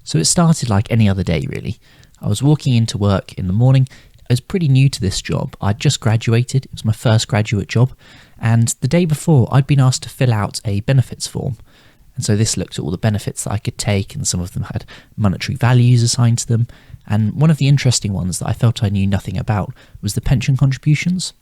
So it started like any other day really. I was walking into work in the morning. I was pretty new to this job. I'd just graduated. It was my first graduate job. And the day before, I'd been asked to fill out a benefits form. And so this looked at all the benefits that I could take, and some of them had monetary values assigned to them. And one of the interesting ones that I felt I knew nothing about was the pension contributions.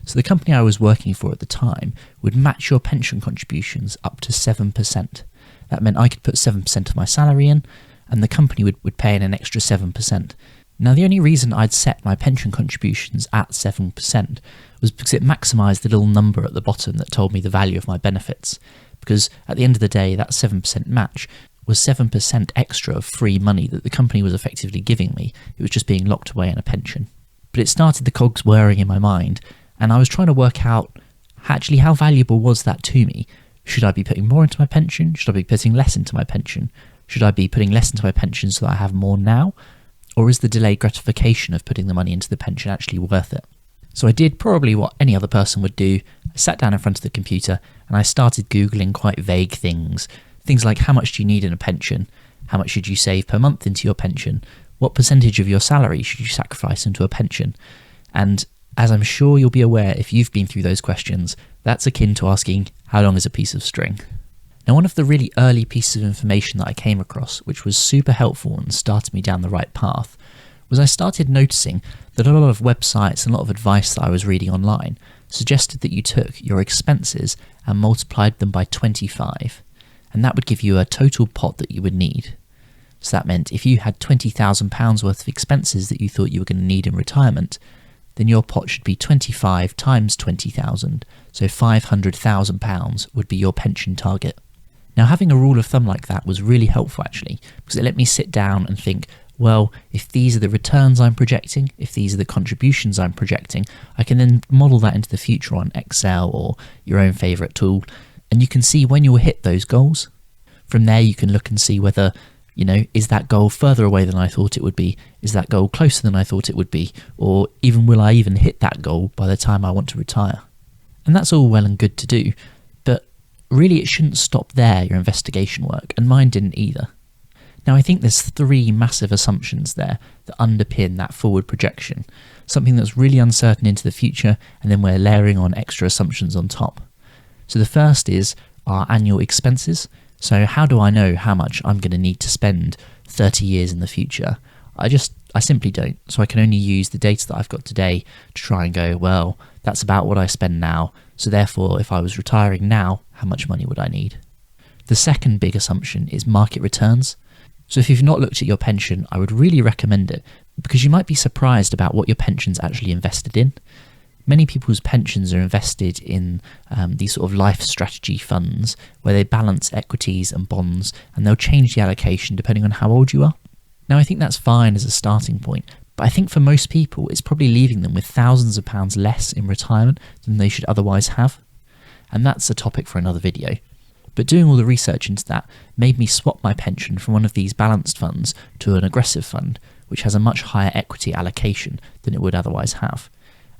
So the company I was working for at the time would match your pension contributions up to 7%. That meant I could put 7% of my salary in, and the company would pay in an extra 7%. Now, the only reason I'd set my pension contributions at 7% was because it maximised the little number at the bottom that told me the value of my benefits. Because at the end of the day, that 7% match was 7% extra of free money that the company was effectively giving me. It was just being locked away in a pension. But it started the cogs whirring in my mind, and I was trying to work out actually how valuable was that to me. Should I be putting more into my pension? Should I be putting less into my pension? Should I be putting less into my pension so that I have more now? Or is the delayed gratification of putting the money into the pension actually worth it? So I did probably what any other person would do. I sat down in front of the computer and I started Googling quite vague things. Things like, how much do you need in a pension? How much should you save per month into your pension? What percentage of your salary should you sacrifice into a pension? And as I'm sure you'll be aware if you've been through those questions, that's akin to asking, how long is a piece of string? Now, one of the really early pieces of information that I came across, which was super helpful and started me down the right path, was I started noticing that a lot of websites and a lot of advice that I was reading online suggested that you took your expenses and multiplied them by 25, and that would give you a total pot that you would need. So that meant if you had £20,000 worth of expenses that you thought you were going to need in retirement, then your pot should be 25 times 20,000, so £500,000 would be your pension target. Now, having a rule of thumb like that was really helpful actually, because it let me sit down and think, well, if these are the returns I'm projecting, if these are the contributions I'm projecting, I can then model that into the future on Excel or your own favourite tool, and you can see when you'll hit those goals. From there, you can look and see whether, is that goal further away than I thought it would be? Is that goal closer than I thought it would be? Or even will I even hit that goal by the time I want to retire? And that's all well and good to do, but really it shouldn't stop there, your investigation work, and mine didn't either. Now, I think there's three massive assumptions there that underpin that forward projection, something that's really uncertain into the future, and then we're layering on extra assumptions on top. So the first is our annual expenses. So how do I know how much I'm going to need to spend 30 years in the future? I simply don't. So I can only use the data that I've got today to try and go, well, that's about what I spend now. So therefore, if I was retiring now, how much money would I need? The second big assumption is market returns. So if you've not looked at your pension, I would really recommend it, because you might be surprised about what your pension's actually invested in. Many people's pensions are invested in these sort of life strategy funds where they balance equities and bonds, and they'll change the allocation depending on how old you are. Now, I think that's fine as a starting point, but I think for most people it's probably leaving them with thousands of pounds less in retirement than they should otherwise have. And that's a topic for another video. But doing all the research into that made me swap my pension from one of these balanced funds to an aggressive fund, which has a much higher equity allocation than it would otherwise have.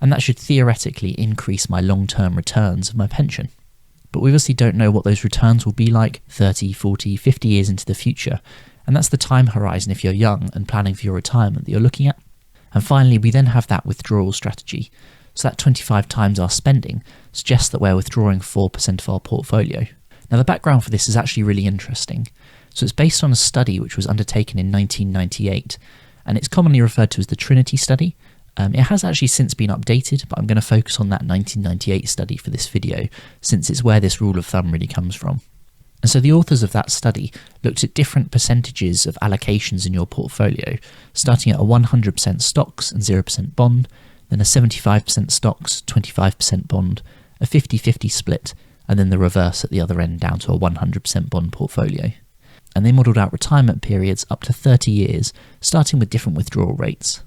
And that should theoretically increase my long-term returns of my pension. But we obviously don't know what those returns will be like 30, 40, 50 years into the future, and that's the time horizon if you're young and planning for your retirement that you're looking at. And finally, we then have that withdrawal strategy. So that 25 times our spending suggests that we're withdrawing 4% of our portfolio. Now, the background for this is actually really interesting. So it's based on a study which was undertaken in 1998, and it's commonly referred to as the Trinity Study. It has actually since been updated, but I'm going to focus on that 1998 study for this video, since it's where this rule of thumb really comes from. And so the authors of that study looked at different percentages of allocations in your portfolio, starting at a 100% stocks and 0% bond, then a 75% stocks, 25% bond, a 50-50 split, and then the reverse at the other end down to a 100% bond portfolio. And they modelled out retirement periods up to 30 years, starting with different withdrawal rates.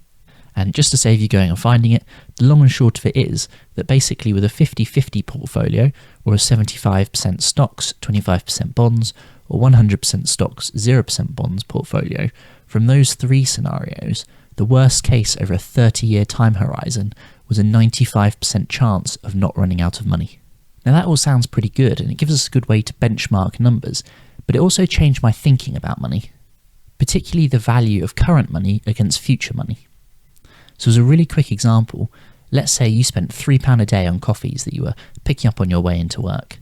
And just to save you going and finding it, the long and short of it is that basically with a 50-50 portfolio, or a 75% stocks, 25% bonds, or 100% stocks, 0% bonds portfolio, from those three scenarios, the worst case over a 30-year time horizon was a 95% chance of not running out of money. Now that all sounds pretty good, and it gives us a good way to benchmark numbers, but it also changed my thinking about money. particularly the value of current money against future money. So as a really quick example, let's say you spent £3 a day on coffees that you were picking up on your way into work.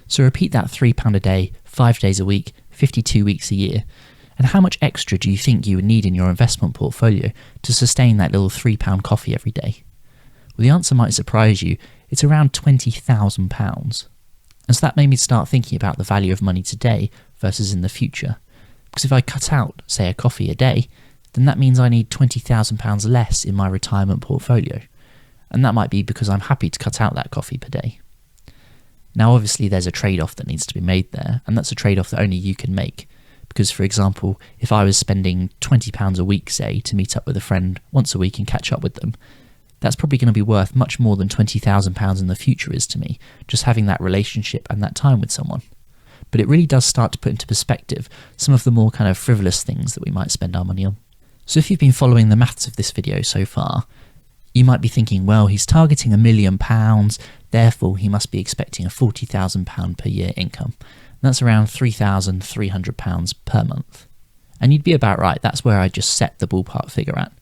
So repeat that £3 a day, 5 days a week, 52 weeks a year. And how much extra do you think you would need in your investment portfolio to sustain that little £3 coffee every day? Well, the answer might surprise you. It's around £20,000. And so that made me start thinking about the value of money today versus in the future. Because if I cut out, say, a coffee a day, then that means I need £20,000 less in my retirement portfolio. And that might be because I'm happy to cut out that coffee per day. Now, obviously, there's a trade-off that needs to be made there, and that's a trade-off that only you can make. Because, for example, if I was spending £20 a week, say, to meet up with a friend once a week and catch up with them, that's probably going to be worth much more than £20,000 in the future is to me, just having that relationship and that time with someone. But it really does start to put into perspective some of the more kind of frivolous things that we might spend our money on. So if you've been following the maths of this video so far, you might be thinking, well, he's targeting £1 million, therefore he must be expecting a £40,000 per year income. That's around £3,300 per month. And you'd be about right, that's where I just set the ballpark figure at.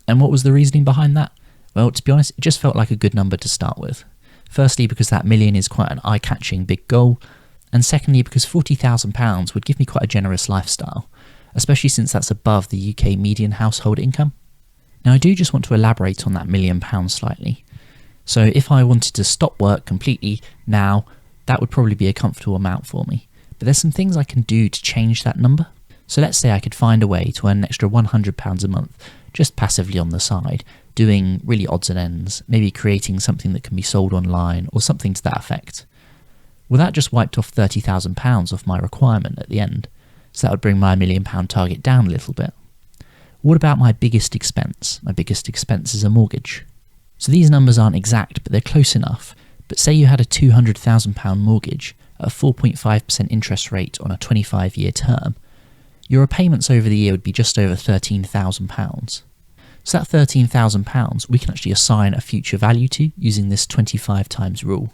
And what was the reasoning behind that? Well, to be honest, it just felt like a good number to start with. Firstly, because that million is quite an eye-catching big goal, and secondly, because £40,000 would give me quite a generous lifestyle, especially since that's above the UK median household income. Now, I do just want to elaborate on that £1 million slightly. So if I wanted to stop work completely now, that would probably be a comfortable amount for me. But there's some things I can do to change that number. So let's say I could find a way to earn an extra £100 a month, just passively on the side, doing really odds and ends, maybe creating something that can be sold online or something to that effect. Well, that just wiped off £30,000 off my requirement at the end. So that would bring my £1 million target down a little bit. What about my biggest expense? My biggest expense is a mortgage. So these numbers aren't exact, but they're close enough. But say you had a £200,000 mortgage at a 4.5% interest rate on a 25-year term, your repayments over the year would be just over £13,000. So that £13,000 we can actually assign a future value to using this 25 times rule.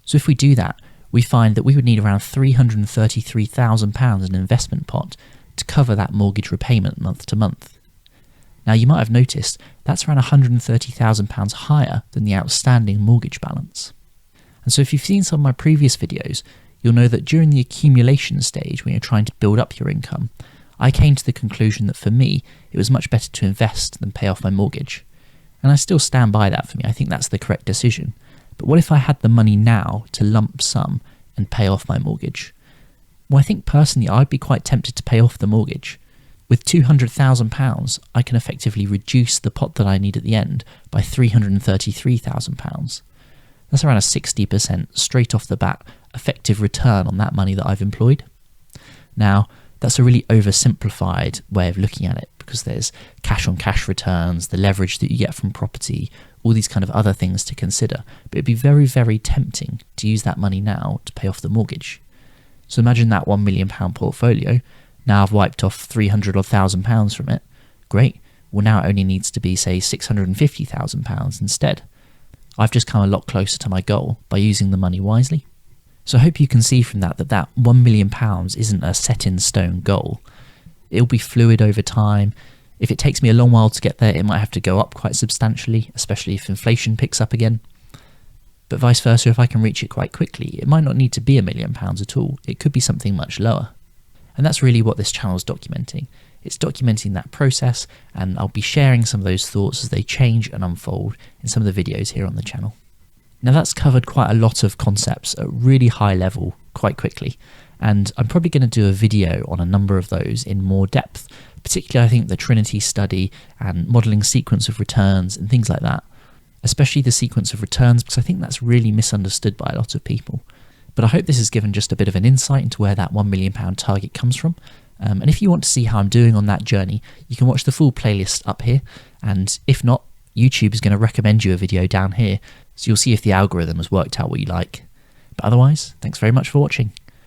So if we do that, we find that we would need around £333,000 in an investment pot to cover that mortgage repayment month to month. Now you might have noticed that's around £130,000 higher than the outstanding mortgage balance. And so if you've seen some of my previous videos, you'll know that during the accumulation stage when you're trying to build up your income, I came to the conclusion that for me, it was much better to invest than pay off my mortgage. And I still stand by that for me. I think that's the correct decision. But what if I had the money now to lump sum and pay off my mortgage? Well, I think personally I'd be quite tempted to pay off the mortgage. With £200,000, I can effectively reduce the pot that I need at the end by £333,000. That's around a 60% straight off the bat effective return on that money that I've employed. Now, that's a really oversimplified way of looking at it because there's cash on cash returns, the leverage that you get from property, all these kind of other things to consider. But it'd be very, very tempting to use that money now to pay off the mortgage. So imagine that £1 million portfolio. Now I've wiped off £300,000 from it. Great. Well, now it only needs to be, say, £650,000 instead. I've just come a lot closer to my goal by using the money wisely. So I hope you can see from that that £1 million isn't a set-in-stone goal. It'll be fluid over time. If it takes me a long while to get there, it might have to go up quite substantially, especially if inflation picks up again. But vice versa, if I can reach it quite quickly, it might not need to be £1 million at all. It could be something much lower. And that's really what this channel is documenting. It's documenting that process, and I'll be sharing some of those thoughts as they change and unfold in some of the videos here on the channel. Now that's covered quite a lot of concepts at really high level quite quickly, and I'm probably going to do a video on a number of those in more depth, particularly I think the Trinity Study and modelling sequence of returns and things like that, especially the sequence of returns because I think that's really misunderstood by a lot of people. But I hope this has given just a bit of an insight into where that £1 million target comes from. And if you want to see how I'm doing on that journey, you can watch the full playlist up here. And if not, YouTube is going to recommend you a video down here. So you'll see if the algorithm has worked out what you like. But otherwise, thanks very much for watching.